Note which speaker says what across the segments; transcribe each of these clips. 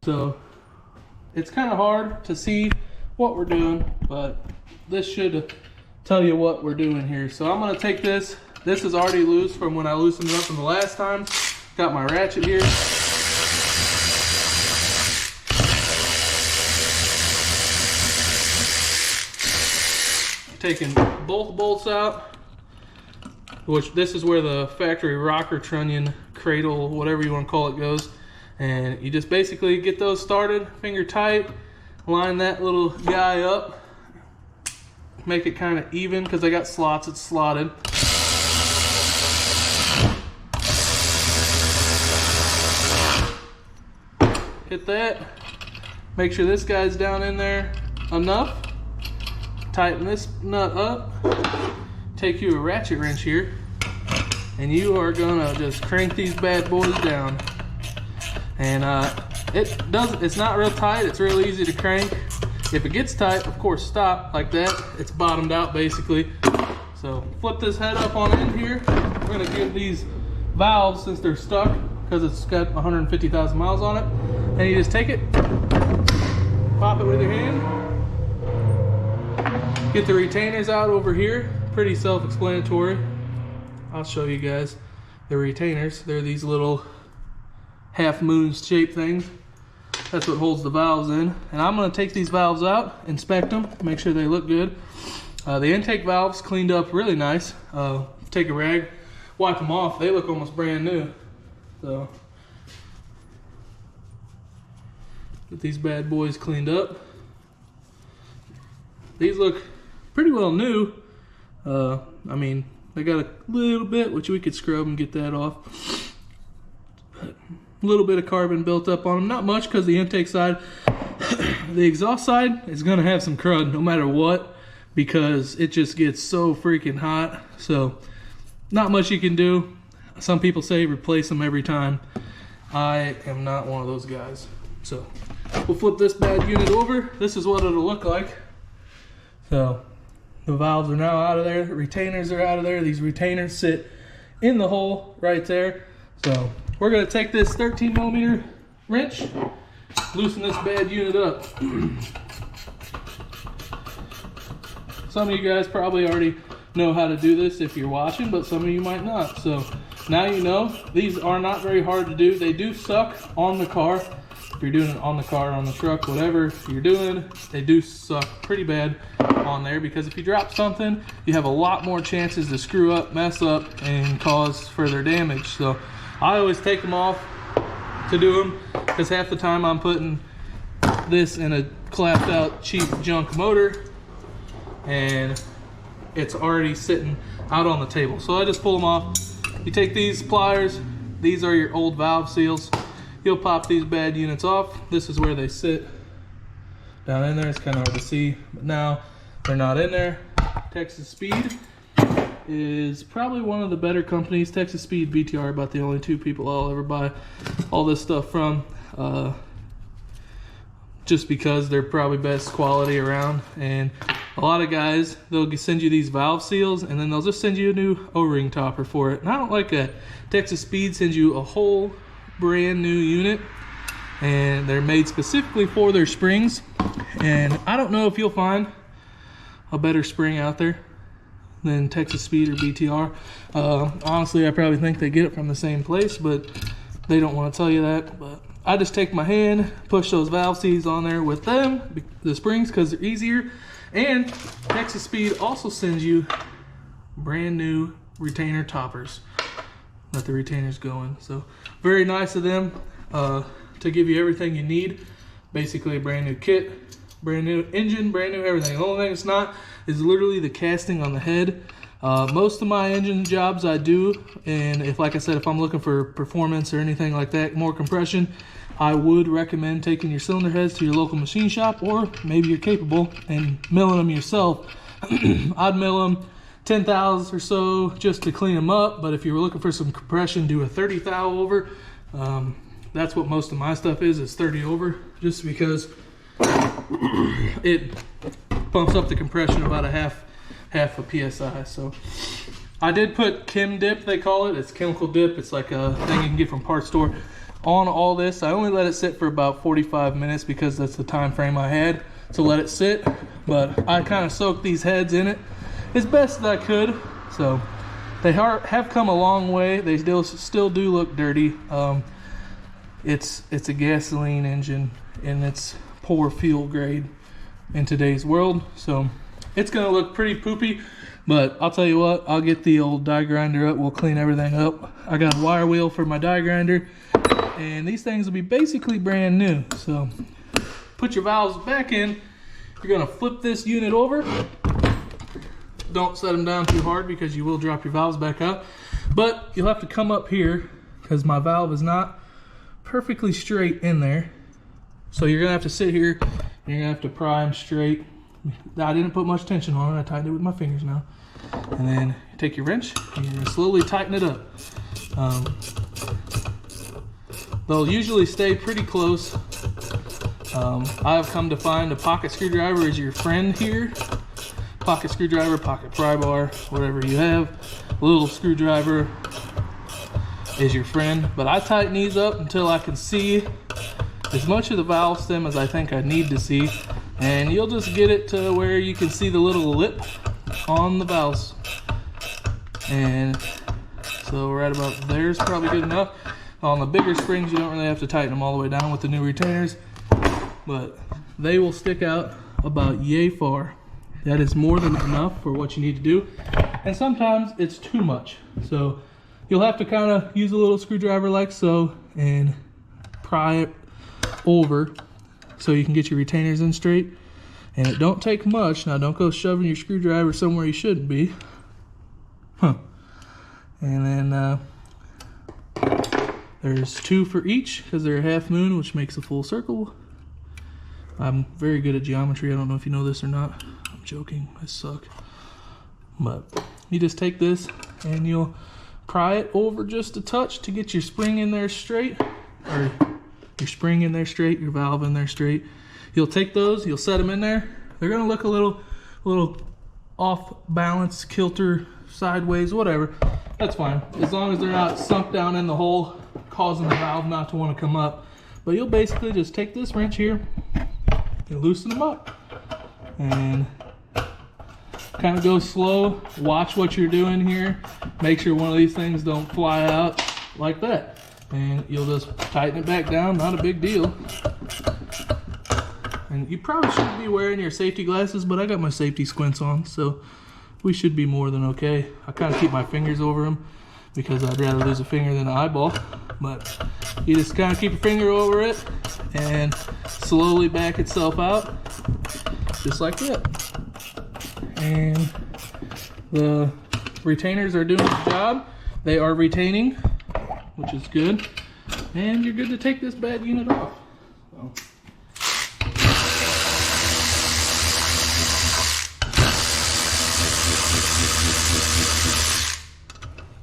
Speaker 1: So it's kind of hard to see what we're doing, but this should tell you what we're doing here. So I'm gonna take this. This is already loose from when I loosened it up from the last time. Got my ratchet here. Taking both bolts out, which this is where the factory rocker, trunnion, cradle, whatever you want to call it goes. And you just basically get those started, finger tight, line that little guy up, make it kind of even because I got slots, it's slotted. Hit that, make sure this guy's down in there enough. Tighten this nut up, take you a ratchet wrench here, and you are gonna just crank these bad boys down. And it's not real tight, it's real easy to crank. If it gets tight, of course stop like that. It's bottomed out basically. So flip this head up on in here. We're gonna give these valves, since they're stuck, because it's got 150,000 miles on it, and you just take it, pop it with your hand. Get the retainers out over here. Pretty self-explanatory. I'll show you guys the retainers. They're these little half moon shaped things. That's what holds the valves in. And I'm gonna take these valves out, inspect them, make sure they look good. The intake valves cleaned up really nice. Take a rag, wipe them off. They look almost brand new. So get these bad boys cleaned up. These look pretty well new. I mean, they got a little bit, which we could scrub and get that off. But a little bit of carbon built up on them. Not much, because the intake side, the exhaust side is gonna have some crud no matter what, because it just gets so freaking hot. So not much you can do. Some people say replace them every time. I am not one of those guys. So we'll flip this bad unit over. This is what it'll look like. So the valves are now out of there, the retainers are out of there. These retainers sit in the hole right there. So we're gonna take this 13mm wrench, loosen this bad unit up. Some of you guys probably already know how to do this if you're watching, but some of you might not. So now you know. These are not very hard to do. They do suck on the car. If you're doing it on the car, on the truck, whatever you're doing, they do suck pretty bad on there, because if you drop something, you have a lot more chances to screw up, mess up, and cause further damage. So I always take them off to do them, because half the time I'm putting this in a clapped out cheap junk motor and it's already sitting out on the table. So I just pull them off. You take these pliers, these are your old valve seals. You'll pop these bad units off. This is where they sit down in there. It's kind of hard to see, but now they're not in there. Texas Speed is probably one of the better companies. Texas Speed, BTR, about the only two people I'll ever buy all this stuff from, just because they're probably best quality around. And a lot of guys, they'll send you these valve seals and then they'll just send you a new O-ring topper for it. And I don't like that. Texas Speed sends you a whole brand new unit, and they're made specifically for their springs. And I don't know if you'll find a better spring out there than Texas Speed or BTR. Honestly, I probably think they get it from the same place, but they don't want to tell you that. But I just take my hand, push those valve seals on there with them, the springs, because they're easier. And Texas Speed also sends you brand new retainer toppers. Let the retainers go in. So very nice of them to give you everything you need. Basically a brand new kit, brand new engine, brand new everything. The only thing it's not is literally the casting on the head. Most of my engine jobs I do, and if, like I said, if I'm looking for performance or anything like that, more compression, I would recommend taking your cylinder heads to your local machine shop, or maybe you're capable and milling them yourself. I'd mill them 10 thous or so just to clean them up, but if you were looking for some compression, do a 30 thou over. That's what most of my stuff is 30 over, just because it bumps up the compression about a half a psi. So I did put chem dip, they call it. It's chemical dip. It's like a thing you can get from parts store. on all this. I only let it sit for about 45 minutes because that's the time frame I had to let it sit. But I kind of soaked these heads in it as best as I could. So they have come a long way. They still do look dirty. It's a gasoline engine and it's poor fuel grade in today's world. So it's gonna look pretty poopy, but I'll tell you what, I'll get the old die grinder up. We'll clean everything up. I got a wire wheel for my die grinder, and these things will be basically brand new. So put your valves back in. You're gonna flip this unit over. Don't set them down too hard because you will drop your valves back out. But you'll have to come up here because my valve is not perfectly straight in there. So you're gonna have to sit here and you're gonna have to pry them straight. I didn't put much tension on it. I tightened it with my fingers now. And then you take your wrench and you're gonna slowly tighten it up. They'll usually stay pretty close. I've come to find a pocket screwdriver is your friend here. Pocket screwdriver, pocket pry bar, whatever you have. A little screwdriver is your friend. But I tighten these up until I can see as much of the valve stem as I think I need to see. And you'll just get it to where you can see the little lip on the valves. And so right about there is probably good enough. On the bigger springs, you don't really have to tighten them all the way down with the new retainers, but they will stick out about yay far. That is more than enough for what you need to do. And sometimes it's too much. So you'll have to kind of use a little screwdriver like so and pry it over so you can get your retainers in straight. And it don't take much. Now don't go shoving your screwdriver somewhere you shouldn't be. And then there's 2 for each because they're a half moon, which makes a full circle. I'm very good at geometry. I don't know if you know this or not. I'm joking, I suck. But you just take this and you'll pry it over just a touch to get your spring in there straight, or your spring in there straight, your valve in there straight. You'll take those, you'll set them in there. They're gonna look a little off balance, kilter, sideways, whatever. That's fine, as long as they're not sunk down in the hole, causing the valve not to want to come up. But you'll basically just take this wrench here and loosen them up. And kind of go slow, watch what you're doing here. Make sure one of these things don't fly out like that. And you'll just tighten it back down, not a big deal. And you probably shouldn't be wearing your safety glasses, but I got my safety squints on, so we should be more than okay. I kind of keep my fingers over them because I'd rather lose a finger than an eyeball. But you just kind of keep your finger over it and slowly back itself out, just like that. And the retainers are doing the job. They are retaining, which is good. And you're good to take this bad unit off. So.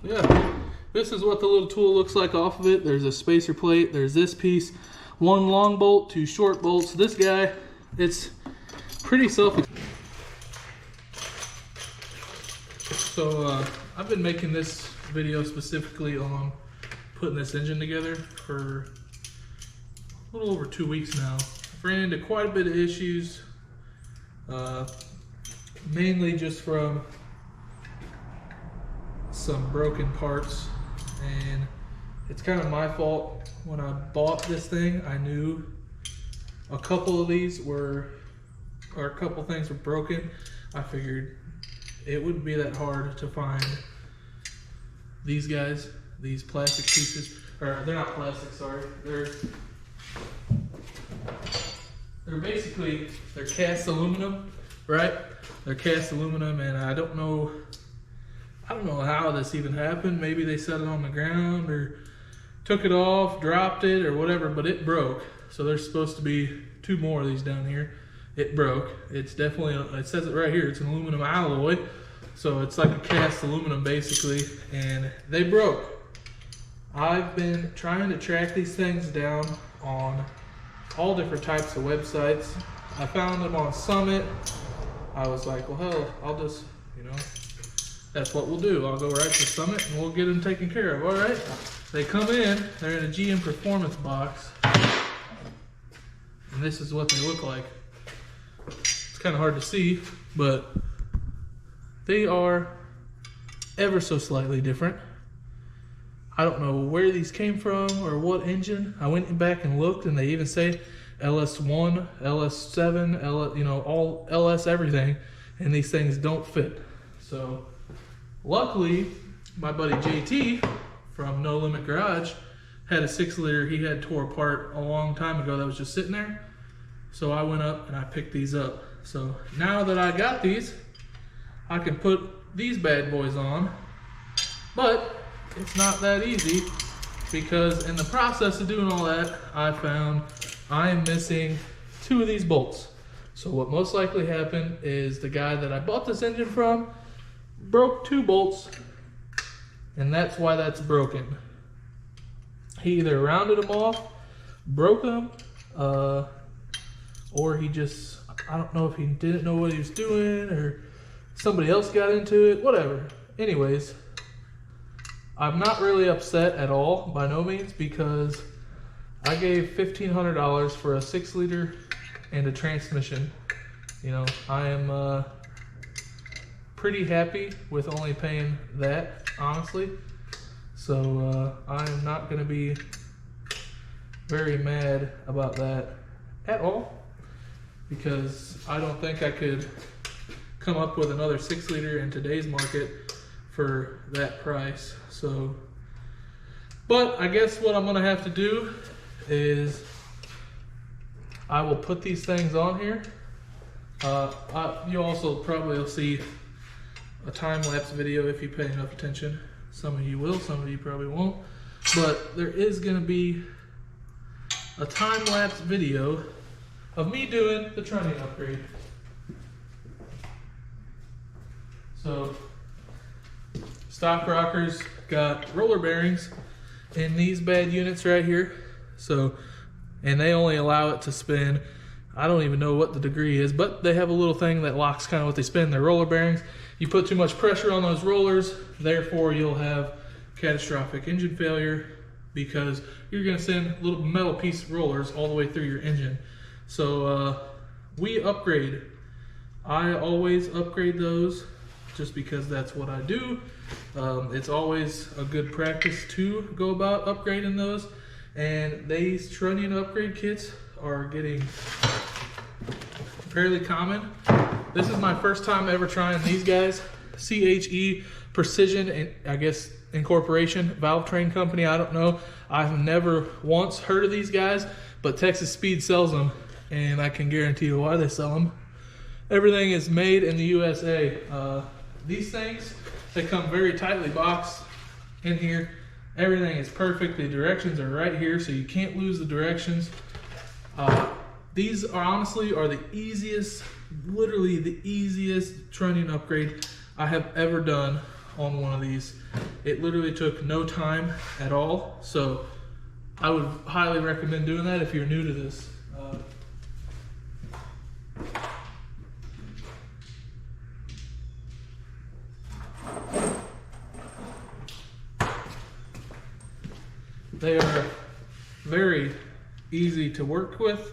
Speaker 1: Yeah, this is what the little tool looks like off of it. There's a spacer plate, there's this piece, 1 long bolt, 2 short bolts. This guy, it's pretty self-explanatory. So I've been making this video specifically on putting this engine together for a little over 2 weeks now. I've ran into quite a bit of issues, mainly just from some broken parts, and it's kind of my fault. When I bought this thing, I knew a couple of these were, or a couple things were broken. I figured it wouldn't be that hard to find these guys, these plastic pieces, or they're not plastic, sorry. They're basically, they're cast aluminum, right? They're cast aluminum, and I don't know how this even happened. Maybe they set it on the ground or took it off, dropped it, or whatever, but it broke. So there's supposed to be 2 more of these down here. It broke. It's definitely, it says it right here, it's an aluminum alloy. So it's like a cast aluminum basically, and they broke. I've been trying to track these things down on all different types of websites. I found them on Summit. I was like, well, hell, I'll just, you know, that's what we'll do. I'll go right to Summit and we'll get them taken care of, all right? they come in, they're in a GM Performance box, and this is what they look like. It's kind of hard to see, but they are ever so slightly different. I don't know where these came from or what engine. I went back and looked, and they even say LS1, LS7, LS, you know, all LS everything, and these things don't fit. So luckily, my buddy JT from No Limit Garage had a 6-liter he had tore apart a long time ago that was just sitting there. So I went up and I picked these up. So now that I got these, I can put these bad boys on, but it's not that easy, because in the process of doing all that, I found I am missing 2 of these bolts. So what most likely happened is the guy that I bought this engine from broke 2 bolts, and that's why that's broken. He either rounded them off, broke them, or he just, I don't know if he didn't know what he was doing, or somebody else got into it, whatever. Anyways, I'm not really upset at all, by no means, because I gave $1,500 for a 6-liter and a transmission. You know, I am pretty happy with only paying that, honestly. So I am not going to be very mad about that at all, because I don't think I could come up with another 6-liter in today's market for that price. So, but I guess what I'm going to have to do is I will put these things on here. You also probably will see a time-lapse video if you pay enough attention. Some of you will, some of you probably won't. But there is going to be a time-lapse video of me doing the Trunnion upgrade. So, stock rockers got roller bearings in these bad units right here. So, and they only allow it to spin, I don't even know what the degree is, but they have a little thing that locks kind of what they spin. They're roller bearings. You put too much pressure on those rollers, therefore you'll have catastrophic engine failure, because you're going to send little metal piece rollers all the way through your engine. So we upgrade. I always upgrade those just because that's what I do. It's always a good practice to go about upgrading those. And these Trunnion upgrade kits are getting fairly common. This is my first time ever trying these guys. CHE Precision, and I guess Incorporation, valve train company, I don't know. I've never once heard of these guys, but Texas Speed sells them, and I can guarantee you why they sell them. Everything is made in the USA. These things, they come very tightly boxed in here. Everything is perfect. The directions are right here, so you can't lose the directions. These are honestly the easiest, literally the easiest Trunnion upgrade I have ever done on one of these. It literally took no time at all, so I would highly recommend doing that if you're new to this. They are very easy to work with.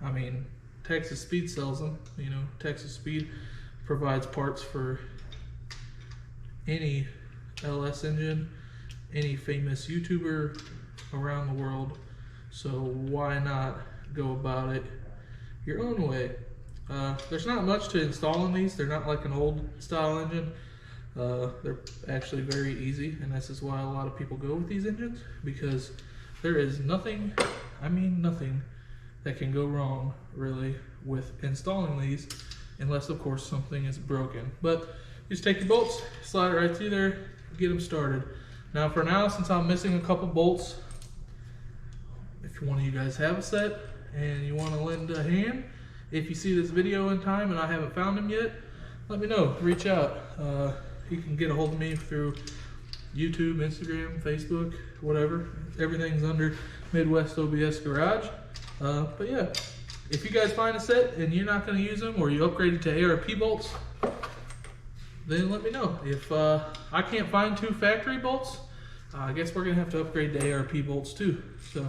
Speaker 1: I mean, Texas Speed sells them. You know, Texas Speed provides parts for any LS engine, any famous YouTuber around the world. So why not go about it your own way? There's not much to install in these. They're not like an old style engine. They're actually very easy, and this is why a lot of people go with these engines, because there is nothing, I mean nothing, that can go wrong really with installing these, unless of course something is broken. But you just take your bolts, slide it right through there, get them started. Now for now, since I'm missing a couple bolts, if one of you guys have a set and you want to lend a hand, if you see this video in time and I haven't found them yet, let me know, reach out. You can get a hold of me through YouTube, Instagram, Facebook, whatever. Everything's under Midwest OBS Garage. But yeah, if you guys find a set and you're not going to use them, or you upgrade it to ARP bolts, then let me know. If I can't find 2 factory bolts, I guess we're gonna have to upgrade to ARP bolts too. So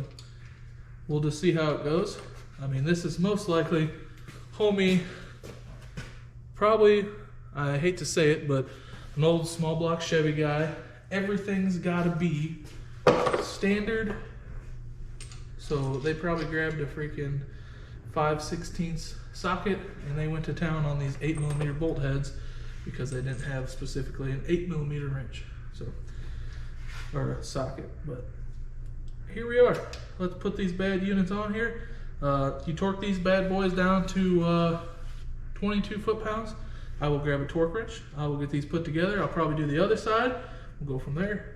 Speaker 1: we'll just see how it goes. I mean, this is most likely homie, probably, I hate to say it, but an old small block Chevy guy. Everything's gotta be standard. So they probably grabbed a freaking 5/16 socket and they went to town on these 8mm bolt heads because they didn't have specifically an 8mm wrench, so, or a socket. But here we are. Let's put these bad units on here. You torque these bad boys down to 22 foot-pounds. I will grab a torque wrench. I will get these put together. I'll probably do the other side. We'll go from there.